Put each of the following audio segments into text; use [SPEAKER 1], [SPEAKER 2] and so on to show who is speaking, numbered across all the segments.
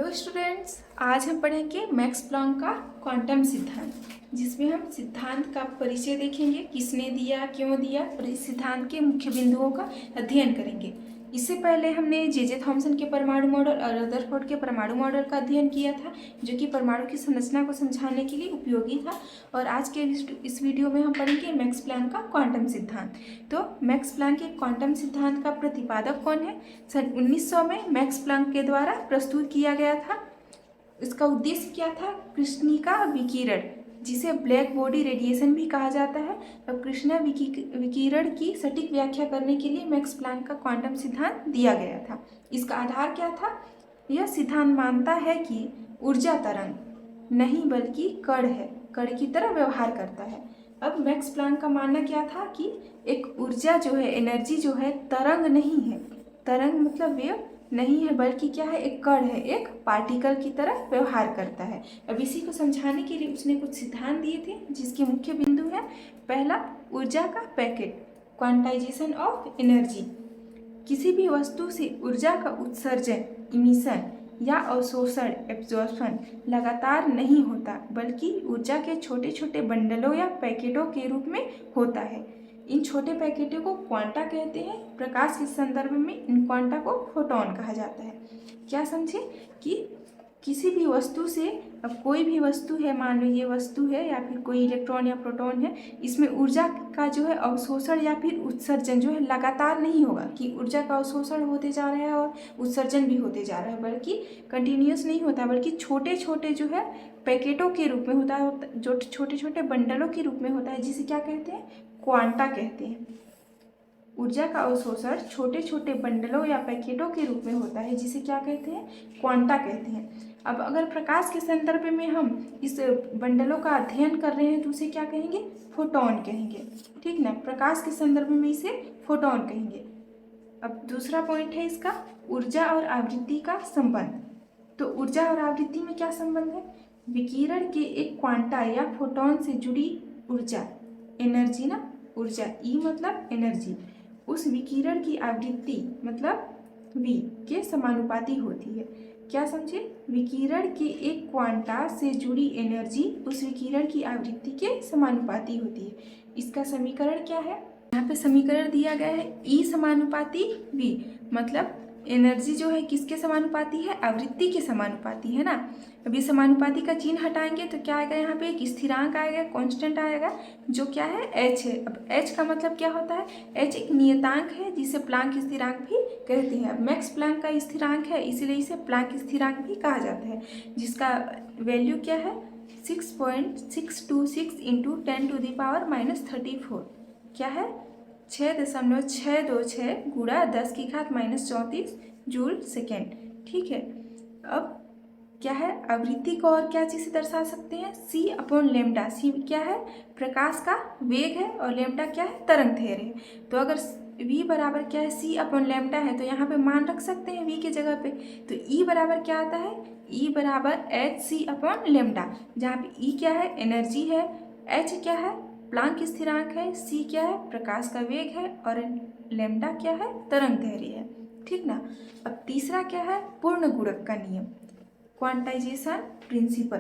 [SPEAKER 1] Hello students, आज हम पढ़ेंगे मैक्स प्लैंक का क्वांटम सिद्धांत, जिसमें हम सिद्धांत का परिचय देखेंगे, किसने दिया, क्यों दिया और इस सिद्धांत के मुख्य बिंदुओं का अध्ययन करेंगे। इससे पहले हमने जे थॉमसन के परमाणु मॉडल और रदरफोर्ड के परमाणु मॉडल का अध्ययन किया था, जो कि परमाणु की संरचना को समझाने के लिए उपयोगी था। और आज के इस वीडियो में हम पढ़ेंगे मैक्स प्लैंक का क्वांटम सिद्धांत। तो मैक्स प्लैंक के क्वांटम सिद्धांत का प्रतिपादक कौन है? सन 1900 में मैक्स प्लैंक के द्वारा प्रस्तुत किया गया था। इसका उद्देश्य क्या था? कृष्णिका विकिरण, जिसे ब्लैक बॉडी रेडिएशन भी कहा जाता है। अब कृष्णा विकिरण की सटीक व्याख्या करने के लिए मैक्स प्लैंक का क्वांटम सिद्धांत दिया गया था। इसका आधार क्या था? यह सिद्धांत मानता है कि ऊर्जा तरंग नहीं बल्कि कण है, कण की तरह व्यवहार करता है। अब मैक्स प्लैंक का मानना क्या था कि एक ऊर्जा जो है, एनर्जी जो है, तरंग नहीं है। तरंग मतलब वेव नहीं है, बल्कि क्या है, एक कण है, एक पार्टिकल की तरह व्यवहार करता है। अब इसी को समझाने के लिए उसने कुछ सिद्धांत दिए थे, जिसके मुख्य बिंदु है। पहला, ऊर्जा का पैकेट, क्वांटाइजेशन ऑफ एनर्जी। किसी भी वस्तु से ऊर्जा का उत्सर्जन, इमिशन, या अवशोषण, एब्जॉर्प्शन लगातार नहीं होता, बल्कि ऊर्जा के छोटे छोटे बंडलों या पैकेटों के रूप में होता है। इन छोटे पैकेटों को क्वांटा कहते हैं। प्रकाश के संदर्भ में इन क्वांटा को फोटॉन कहा जाता है। क्या समझे कि किसी भी वस्तु से, अब कोई भी वस्तु है, मान लो ये वस्तु है या फिर कोई इलेक्ट्रॉन या प्रोटॉन है, इसमें ऊर्जा का जो है अवशोषण या फिर उत्सर्जन जो है लगातार नहीं होगा, कि ऊर्जा का अवशोषण होते जा रहा है और उत्सर्जन भी होते जा रहा है, बल्कि कंटिन्यूस नहीं होता, बल्कि छोटे छोटे जो है पैकेटों के रूप में होता है, जो छोटे छोटे बंडलों के रूप में होता है, जिसे क्या कहते हैं? क्वांटा कहते हैं। ऊर्जा का अवशोषण छोटे छोटे बंडलों या पैकेटों के रूप में होता है, जिसे क्या कहते हैं? क्वांटा कहते हैं। अब अगर प्रकाश के संदर्भ में हम इस बंडलों का अध्ययन कर रहे हैं तो उसे क्या कहेंगे? फोटॉन कहेंगे। ठीक ना, प्रकाश के संदर्भ में इसे फोटॉन कहेंगे। अब दूसरा पॉइंट है इसका, ऊर्जा और आवृत्ति का संबंध। तो ऊर्जा और आवृत्ति में क्या संबंध है? विकिरण के एक क्वांटा या फोटॉन से जुड़ी ऊर्जा, एनर्जी ना, ऊर्जा ई मतलब एनर्जी, उस विकिरण की आवृत्ति मतलब v के समानुपाती होती है। क्या समझे? विकिरण के एक क्वांटा से जुड़ी एनर्जी उस विकिरण की आवृत्ति के समानुपाती होती है। इसका समीकरण क्या है? यहाँ पे समीकरण दिया गया है E समानुपाती v, मतलब एनर्जी जो है किसके समानुपाती है? आवृत्ति के समानुपाती है ना। अब ये समानुपाती का चिन्ह हटाएंगे तो क्या आएगा? यहाँ पे एक स्थिरांक आएगा, कांस्टेंट आएगा, जो क्या है? h है। अब h का मतलब क्या होता है? h एक नियतांक है, जिसे प्लैंक स्थिरांक भी कहते हैं। अब मैक्स प्लैंक का स्थिरांक है, इसलिए इसे प्लैंक स्थिरांक भी कहा जाता है, जिसका वैल्यू क्या है? 6.626 इंटू 10⁻⁻34। क्या है? 6.626 गुणा 10⁻⁻34 जूल सेकेंड। ठीक है। अब क्या है? आवृत्ति को और क्या चीज़ से दर्शा सकते हैं? c/λ। c क्या है? प्रकाश का वेग है, और लैम्डा क्या है? तरंग दैर्घ्य है। तो अगर v बराबर क्या है? c/λ है, तो यहाँ पे मान रख सकते हैं v के जगह पे। तो e बराबर क्या आता है? e बराबर hc/λ, जहाँ पे e क्या है? एनर्जी है, h क्या है? प्लैंक स्थिरांक है, c क्या है? प्रकाश का वेग है, और लैम्डा क्या है? तरंग दैर्घ्य है। ठीक ना। अब तीसरा क्या है? पूर्ण गुणक का नियम, क्वांटाइजेशन प्रिंसिपल।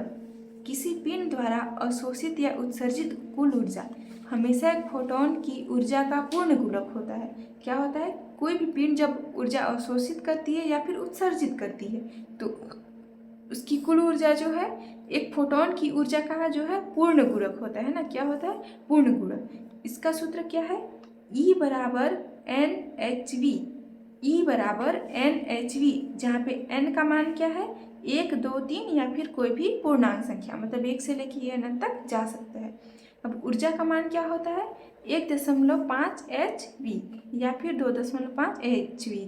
[SPEAKER 1] किसी पिंड द्वारा अवशोषित या उत्सर्जित कुल ऊर्जा हमेशा एक फोटॉन की ऊर्जा का पूर्ण गुणक होता है। क्या होता है? कोई भी पिंड जब ऊर्जा अवशोषित करती है या फिर उत्सर्जित करती है, तो उसकी कुल ऊर्जा जो है एक फोटॉन की ऊर्जा का जो है पूर्ण गुणक होता है ना। क्या होता है? पूर्ण गुणक। इसका सूत्र क्या है? E बराबर NhV। E बराबर NhV, जहाँ पे n का मान क्या है? 1, 2, 3 या फिर कोई भी पूर्णांक संख्या, मतलब 1 से लेकर n तक जा सकता है। अब ऊर्जा का मान क्या होता है? 1.5 HV या फिर 2.5 HV,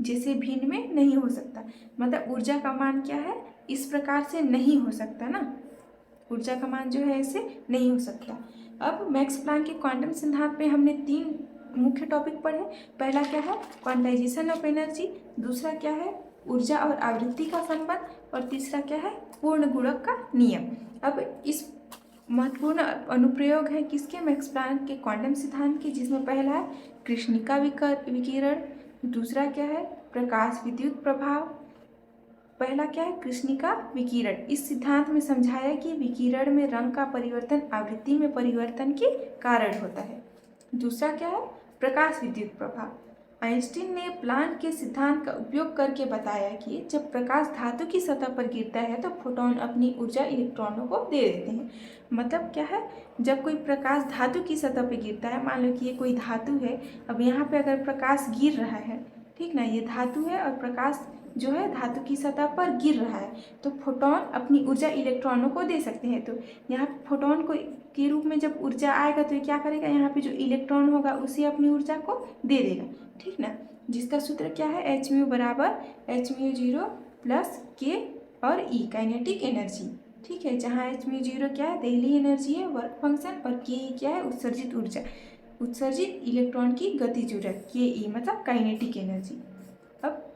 [SPEAKER 1] जैसे भिन्न में नहीं हो सकता। मतलब ऊर्जा का मान क्या है? इस प्रकार से नहीं हो सकता ना, ऊर्जा का मान जो है ऐसे नहीं हो सकता। अब मैक्स प्लैंक के क्वांटम सिद्धांत में हमने 3 मुख्य टॉपिक पढ़े। पहला क्या है? Quantization of energy. दूसरा क्या है? ऊर्जा और आवृत्ति का संबंध। और तीसरा क्या है? पूर्ण गुणक का नियम। अब इस महत्वपूर्ण अनुप्रयोग है किसके? मैक्स प्लैंक के क्वांटम सिद्धांत के, जिसमें पहला है कृष्णिका विकिरण, दूसरा क्या है? प्रकाश विद्युत प्रभाव, पहला क्या है, कृष्णिका विकिरण। इस सिद्धांत में समझाया कि विकिरण में रंग का परिवर्तन आवृत्ति में परिवर्तन के कारण होता है। दूसरा क्या है, प्रकाश विद्युत प्रभाव। आइंस्टीन ने प्लांक के सिद्धांत का उपयोग करके बताया कि जब प्रकाश धातु की सतह पर गिरता है तो फोटोन अपनी ऊर्जा इलेक्ट्रॉनों को दे देते हैं। मतलब क्या है, जब कोई प्रकाश धातु की सतह पर गिरता है, मान लो कि ये कोई धातु है, अब यहाँ पे अगर प्रकाश गिर रहा है, ठीक ना, ये धातु है और प्रकाश जो है धातु की सतह पर गिर रहा है, तो फोटोन अपनी ऊर्जा इलेक्ट्रॉनों को दे सकते हैं। तो यहाँ फोटोन को के रूप में जब ऊर्जा आएगा तो ये क्या करेगा, यहाँ पे जो इलेक्ट्रॉन होगा उसे अपनी ऊर्जा को दे देगा, ठीक ना, जिसका सूत्र क्या है, एच म्यू बराबर एच म्यू जीरो प्लस के और ई काइनेटिक एनर्जी, ठीक है, जहाँ एच म्यू जीरो क्या है, देहली एनर्जी है, वर्क फंक्शन, और के ई क्या है, उत्सर्जित ऊर्जा, उत्सर्जित इलेक्ट्रॉन की गतिज ऊर्जा, के ई मतलब काइनेटिक एनर्जी। अब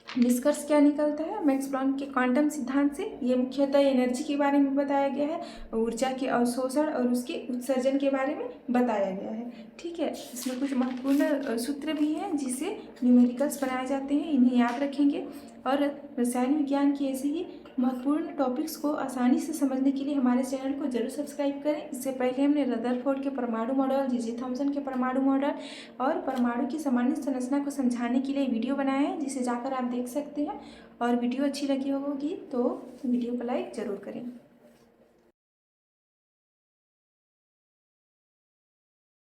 [SPEAKER 1] निष्कर्ष क्या निकलता है, मैक्स प्लैंक के क्वांटम सिद्धांत से ये मुख्यतः एनर्जी के बारे में बताया गया है, ऊर्जा के अवशोषण और उसके उत्सर्जन के बारे में बताया गया है, ठीक है। इसमें कुछ महत्वपूर्ण सूत्र भी हैं जिससे न्यूमेरिकल्स बनाए जाते हैं, इन्हें याद रखेंगे। और रसायन विज्ञान की ऐसे ही महत्वपूर्ण टॉपिक्स को आसानी से समझने के लिए हमारे चैनल को जरूर सब्सक्राइब करें। इससे पहले हमने रदरफोर्ड के परमाणु मॉडल, जे थॉम्सन के परमाणु मॉडल और परमाणु की सामान्य संरचना को समझाने के लिए वीडियो बनाया है, जिसे जाकर आप देख सकते हैं। और वीडियो अच्छी लगी होगी तो वीडियो को लाइक ज़रूर करें।